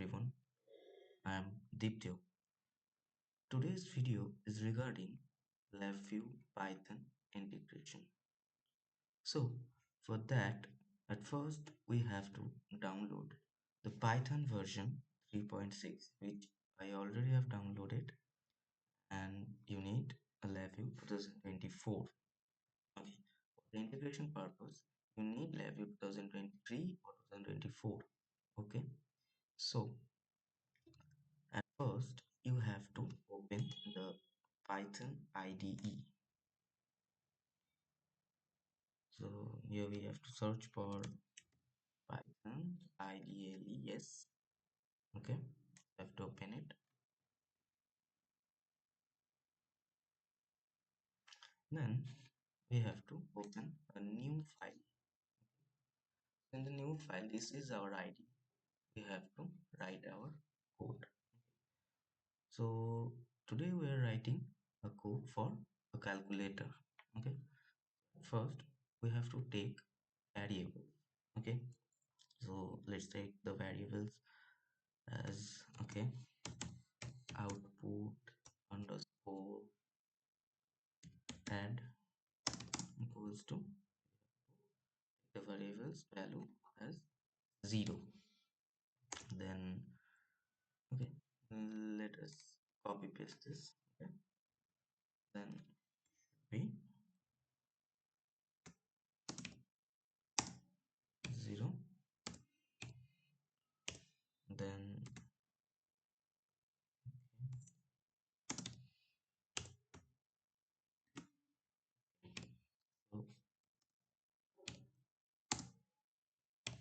everyone. I am Deepdev. Today's video is regarding LabVIEW Python integration. So, for that, at first we have to download the Python version 3.6, which I already have downloaded, and you need a LabVIEW 2024. Okay, for the integration purpose, you need LabVIEW 2023 or 2024. Okay, so at first, you have to open the Python IDE. So here we have to search for Python IDE. Yes. Okay. Have to open it. Then we have to open a new file. In the new file, this is our ID. We have to write our code. So today we are writing a code for a calculator. Okay. First, we have to take variable. Okay. So let's take the variables as output underscore add equals to the variables value as 0. Then okay, let us copy paste this. Okay, then be 0. Then so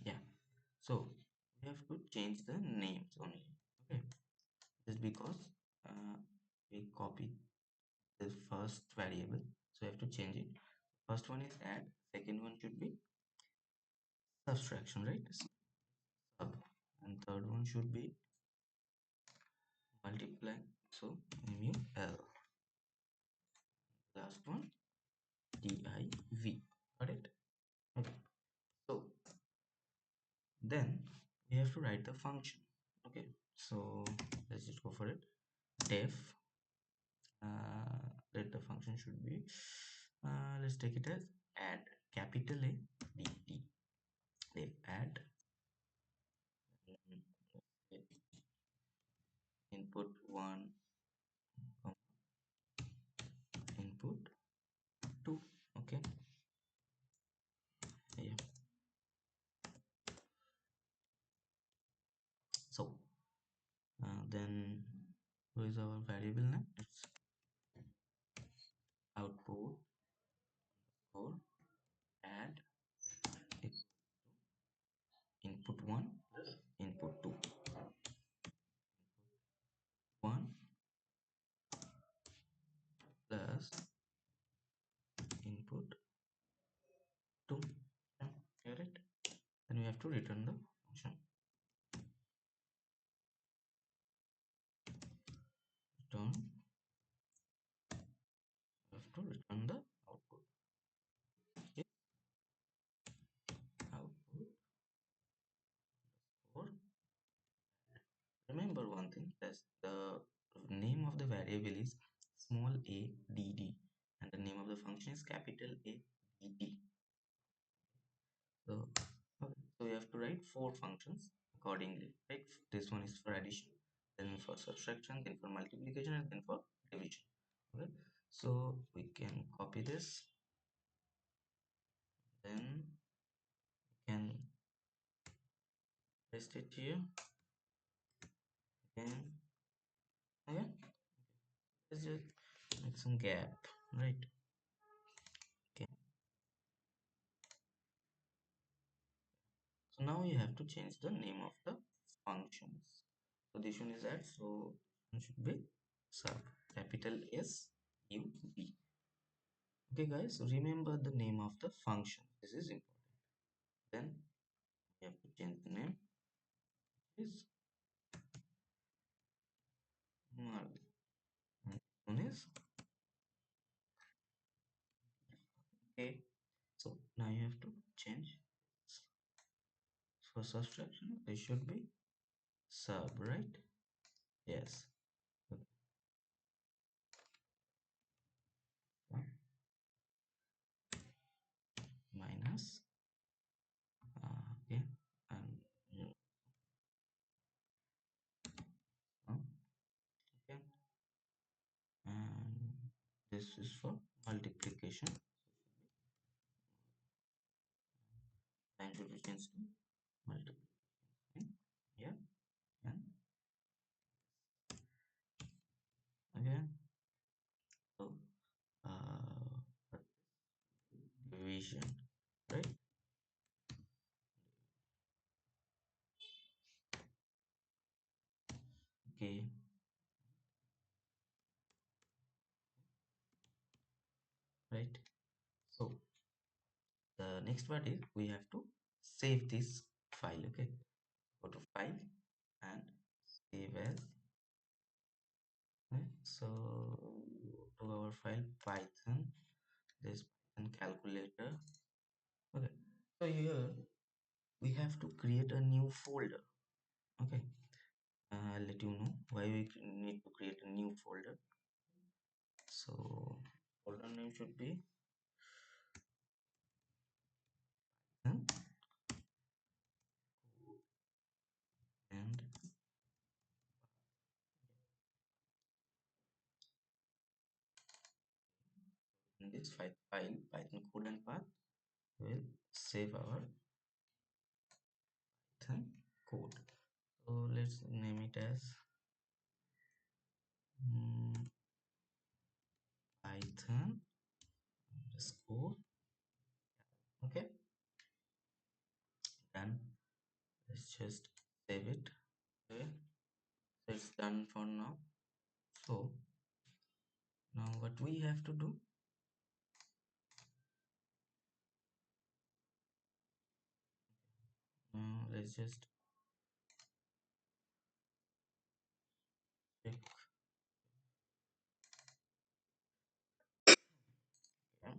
yeah, so we have to change the names only. Okay, just because uh, we copied the first variable, so we have to change it. First one is add, second one should be subtraction, right? Sub, and third one should be multiply, so mu l. Last one div. Got it? Okay, so then we have to write the function. Okay, so let's just go for it. Def let the function should be let's take it as add, capital A D D. Def add input 1 input 2. Okay, yeah. So then where is our variable name? It's output or add input 1 plus input 2. 1 plus input 2. Yeah, get it? Then we have to return the function. Return, we have to return the output. Okay, output or remember one thing, that the name of the variable is small a dd and the name of the function is capital A D D. So, okay, so we have to write 4 functions accordingly, right? This one is for addition, then for subtraction, then for multiplication, and then for division. Okay, so we can copy this, then we can paste it here again. Okay, let's just make some gap, right? Okay, so now you have to change the name of the functions. So this one is that, so it should be sub, capital S U B. Okay guys, so remember the name of the function, this is important. Then we have to change the name, is null, and one is okay. So now you have to change for subtraction, it should be sub, right? Yes. Okay. Minus okay, and you okay, and this is for multiplication. Time should be changed to multiplication. Yeah, and again, so uh, division, right? Okay, right. So the next part is we have to save this file. Okay, go to file and save as. Right? So to our file Python, this Python calculator. Okay, so here we have to create a new folder. Okay, I'll let you know why we need to create a new folder. So folder name should be Python, and in this file Python code and path, we'll save our Python code. So let's name it as mm, Python underscore. Okay, done. Let's just save it. Okay, so it's done for now. So now what we have to do, let's just check. Yeah.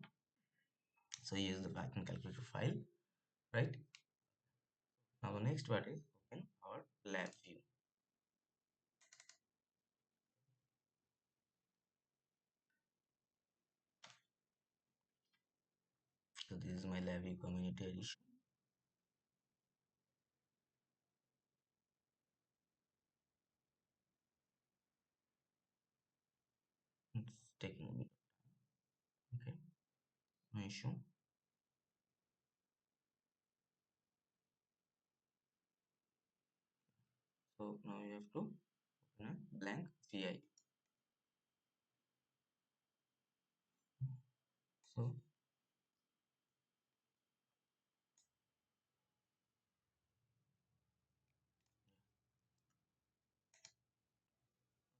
So here's the Python calculator file, right? Now the next part is open our lab view. So this is my lab view community edition. It's taking a bit. Okay, no issue. So now you have to open a blank VI. So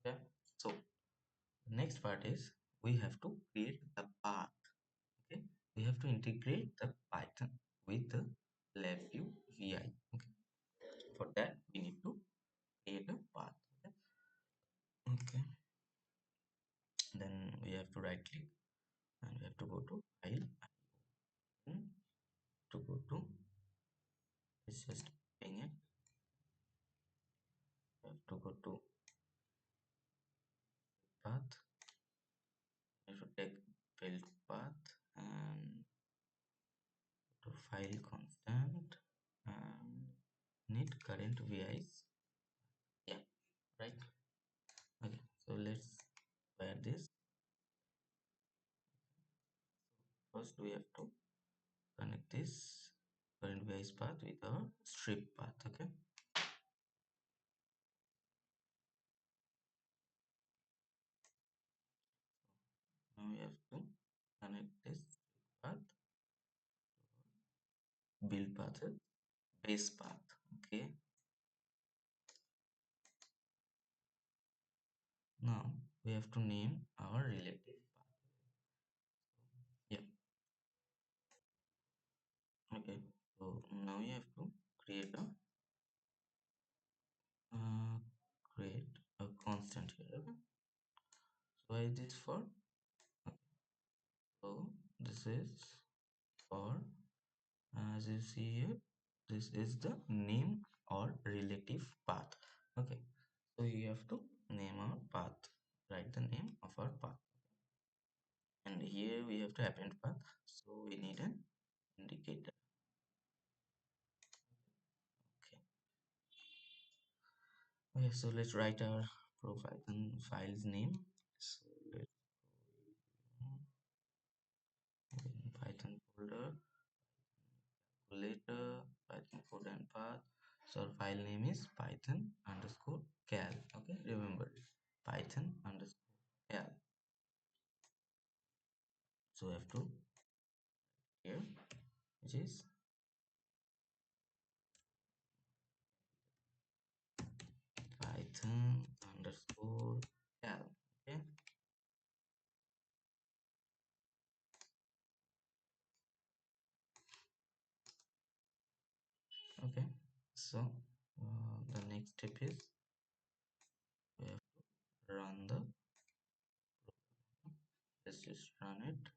yeah. So the next part is we have to create the path. Okay, we have to integrate the Python with the LabVIEW VI. Okay, for that we need to create a path. Okay, okay. Then we have to right click and we have to go to file and to go to, let's just ping it. We have to go to path. We have to take build path and to file constant and need current VIs. Yeah, right. Okay, so let's where this. First we have to connect this current VIs path with our strip path. Okay, now we have to connect this path, build path, base path. Okay, now we have to name our relative path. Yeah, okay. So now you have to create a uh, create a constant here. Okay, so why is this for? Okay. So this is for, as you see here, this is the name or relative path. Okay, so let's write our Python file's name. So let's go in Python folder, calculator, Python code and path. So our file name is Python underscore cal. Okay, remember Python underscore cal. So we have to here, which is Python underscore cal. Okay, okay. So the next step is we have to run the. Let's just run it.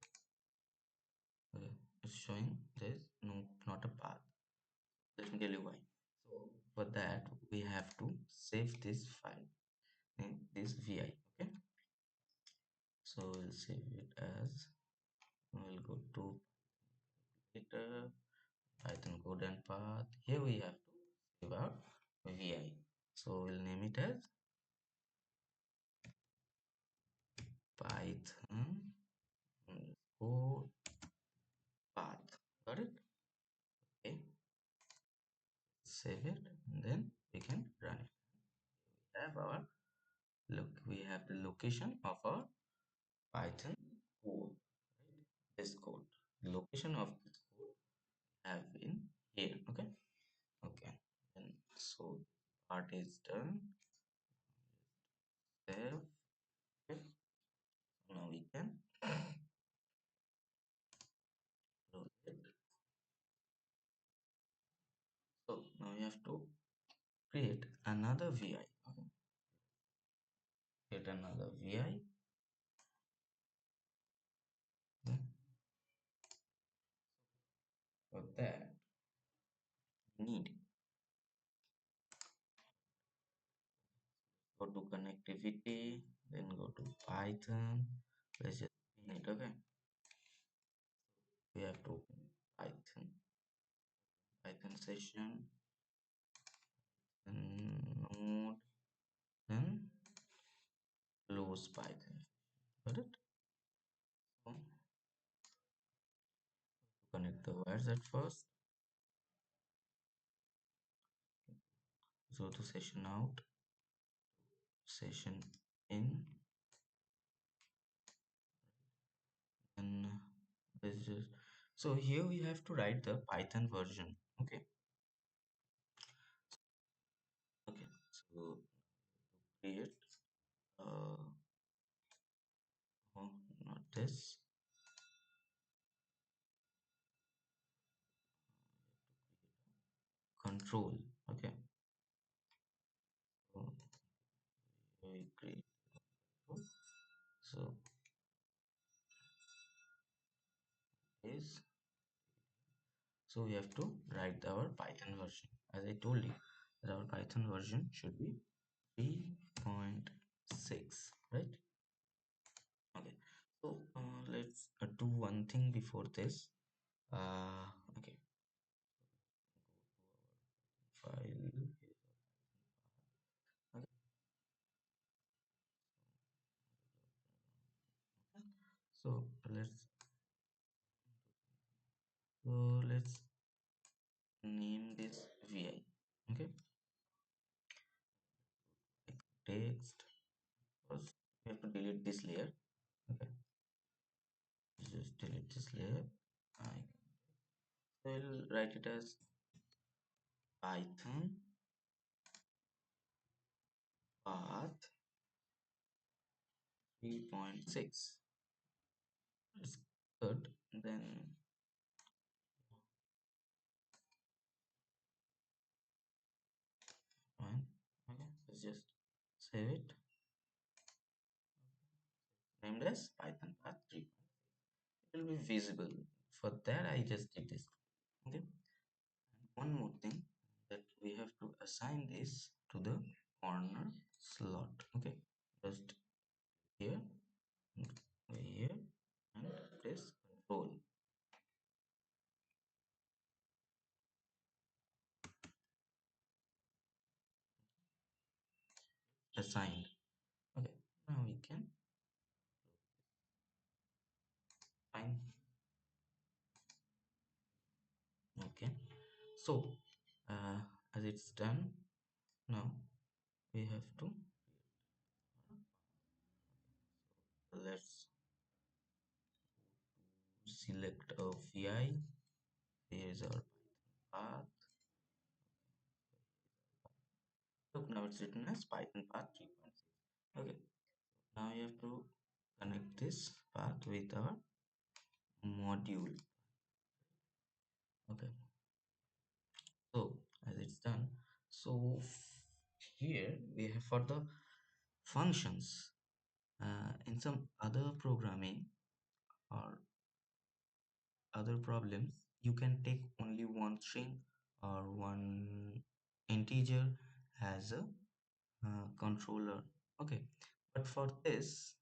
Okay, it's showing there's no not a path. Let me tell you why. So for that we have to save this file in this VI. Okay, so we'll save it as we'll go to later Python code and path. Here we have to save our VI. So we'll name it as Python underscore path. Got it? Okay, save it and then we can run it. We have our look. We have the location of our Python code, right? This code, the location of this code have in here. Okay, okay. And so part is done. Save. Okay. So now we can close it. So now we have to create another VI. Okay. Create another VI. Okay. For that, we need go to connectivity, then go to Python. Let's just open it. Okay. We have to open Python session, then node, then close Python. Got it? So connect the wires at first. Go to session out, session in, and let's just so here we have to write the Python version. Okay, okay. So create oh, not this control. Okay, so we create control. So is so we have to write our Python version. As I told you, that our Python version should be 3.6, right? Okay, so let's do one thing before this. Okay, file. Okay, so let's name this VI. Okay, like text. First, we have to delete this layer. Okay, just delete this layer. I will write it as Python path 3.6. It's good. Then one. Okay, let's just save it. Named as Python path 3. It will be visible. For that, I just did this. Okay. And one more thing that we have to assign this to the corner slot. Okay. Just here, and here, and press Control. assigned. Okay, now we can find. Okay, so uh, as it's done, now we have to let's select a VI. Here is our path. Look, now it's written as Python path 3.6. Okay, now you have to connect this path with our module. Okay, so as it's done, so here we have for the functions. In some other programming or other problems, you can take only one string or one integer as a controller. Okay, but for this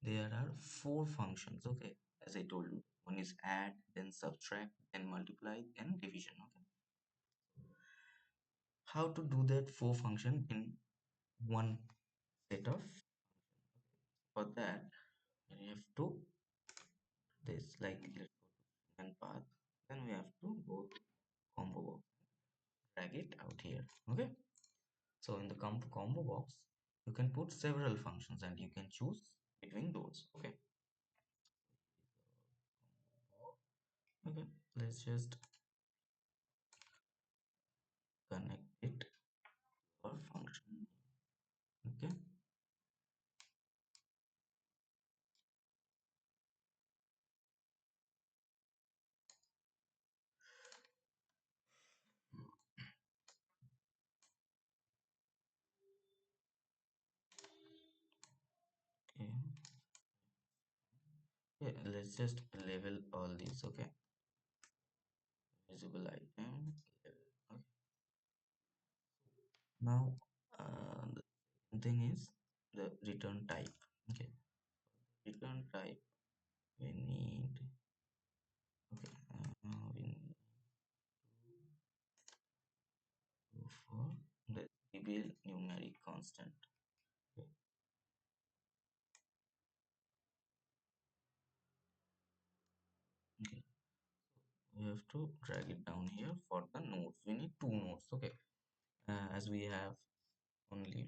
there are four functions. Okay, as I told you, one is add, then subtract, then multiply, then division. Okay, how to do that four function in one set of? For that we have to this, like let's go to and path, then we have to go to combo box, drag it out here. Okay, so in the combo box you can put several functions and you can choose between those. Okay, okay, let's just connect it for function. Okay, okay, yeah, let's just label all these. Okay, visible item label. Okay, now the second thing is the return type. Okay, return type we need. Okay, we need to go for the variable numeric constant. Okay, okay, we have to drag it down here. For the nodes we need two nodes. Okay, as we have only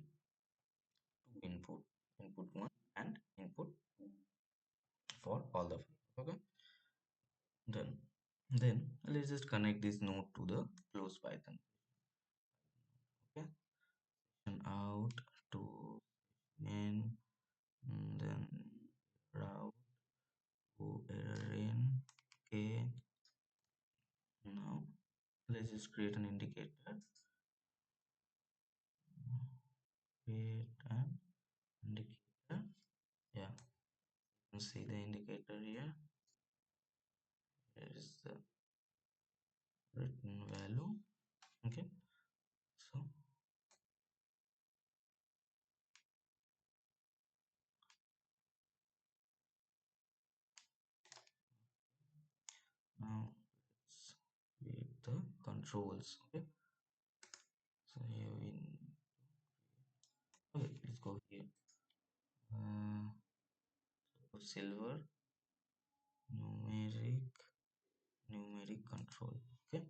two input one and input two for all the files. Okay, then let's just connect this node to the close Python. Okay, and out to in, then route to error in. Okay, now let's just create an indicator. Create an indicator. Yeah, you can see the indicator here. Here is the written value. Okay, so now let's create the controls. Okay, so here we okay, let's go here. Silver numeric control. Okay,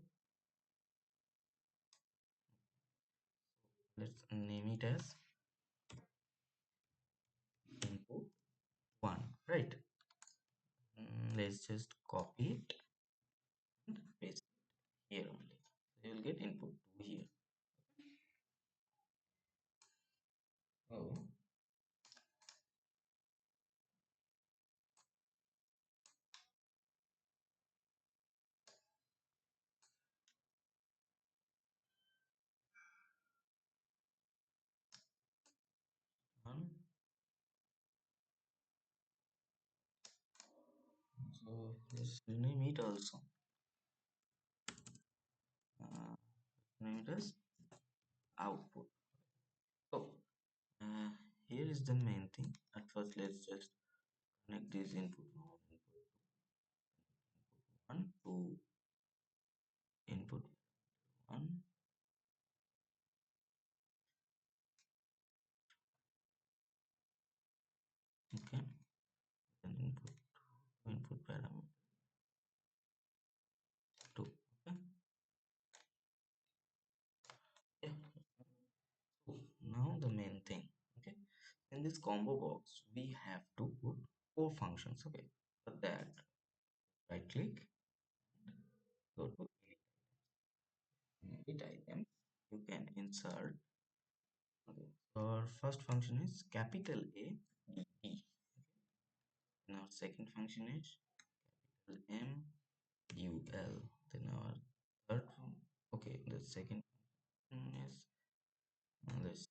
let's name it as input one. Right. Let's just copy it and paste it here only. So you'll get input two here. Oh, one. So let's rename it also. Uh, Name it as output. So uh, here is the main thing. At first, let's just connect this one to input one. now the main thing. Okay, in this combo box we have to put four functions. Okay, for that right click, go to edit items. You can insert. Okay, our first function is capital A D D. Now second function is capital M U L. Then our third okay, the second function is this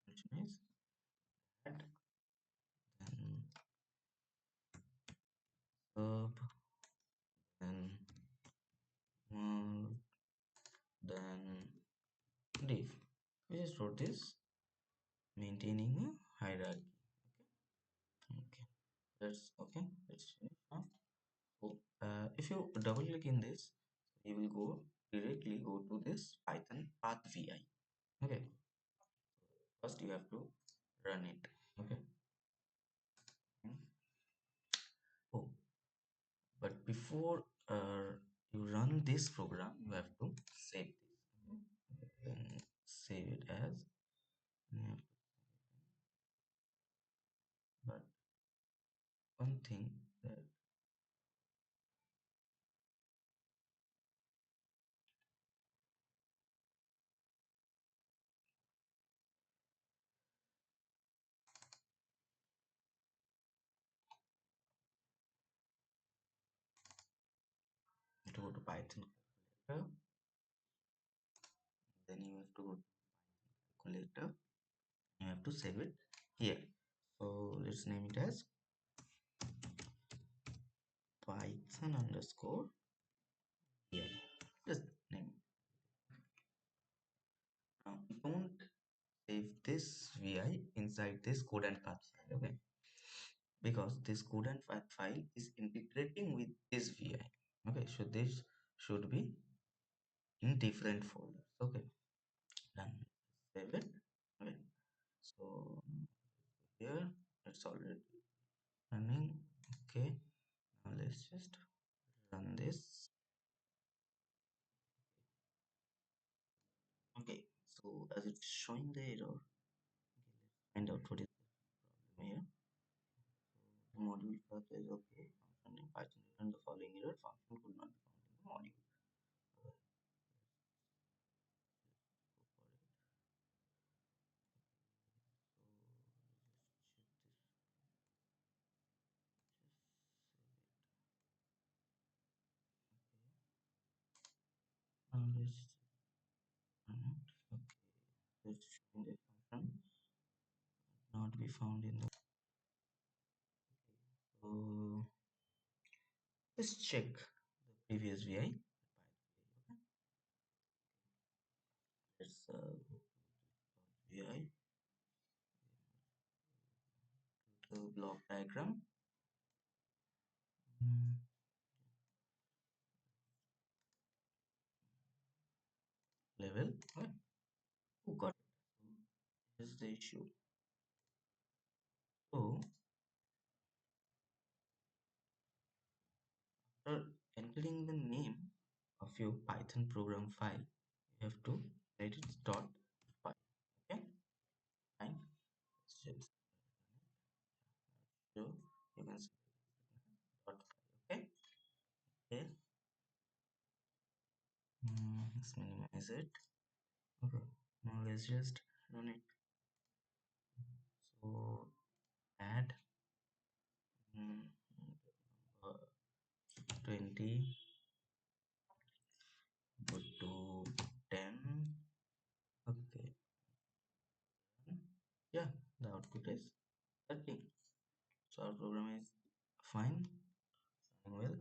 function is add, then sub, then mul, then div. We just wrote this maintaining a hierarchy. Okay, that's okay. Let's finish now. So, if you double click in this, you will go directly go to this Python path vi. Okay, first you have to run it. Okay. Hmm. Oh, but before you run this program, you have to save this. Okay. Then save it as. Yeah. But one thing that you have to go to Python calculator. Then you have to go to calculator. You have to save it here. So let's name it as Python underscore here. Just name it. Now don't save this vi inside this code and path file. Okay, because this code and path file is integrating with this vi. Okay, so this should be in different folders. Okay, done. Save it. Okay, so here it's already running. Okay, now let's just run this. Okay, so as it's showing the error, okay, let's find out what is the problem here. So the module path is okay. Function in Python returned the following error. Function could not be found in the module. Okay, let's go for it. So let's just check this. Just save it. Okay. Now let's run it. Okay. Let's showing the function not be found in the. So let's check the previous VI. Okay. Let's VI to block diagram. Mm, level. Okay. Who got it? So this is the issue. So after entering the name of your Python program file, you have to write it dot file. Okay, fine. Let's just so you can see dot file. Okay, okay. Let's minimize it. Okay, now let's just run it. So add mm, uh, 20 go to 10. Okay, yeah, the output is 30. So our program is fine, running well.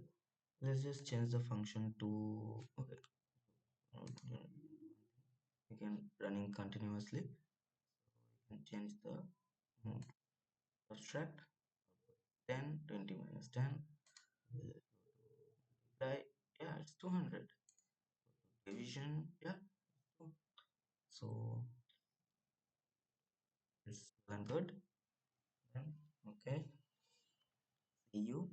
Let's just change the function to okay. We can running continuously. So we can change the mode. Subtract 10, 20 minus 10. Let's go to multiply. Yeah, it's 200. Division, yeah. So it's well and good. Then okay. you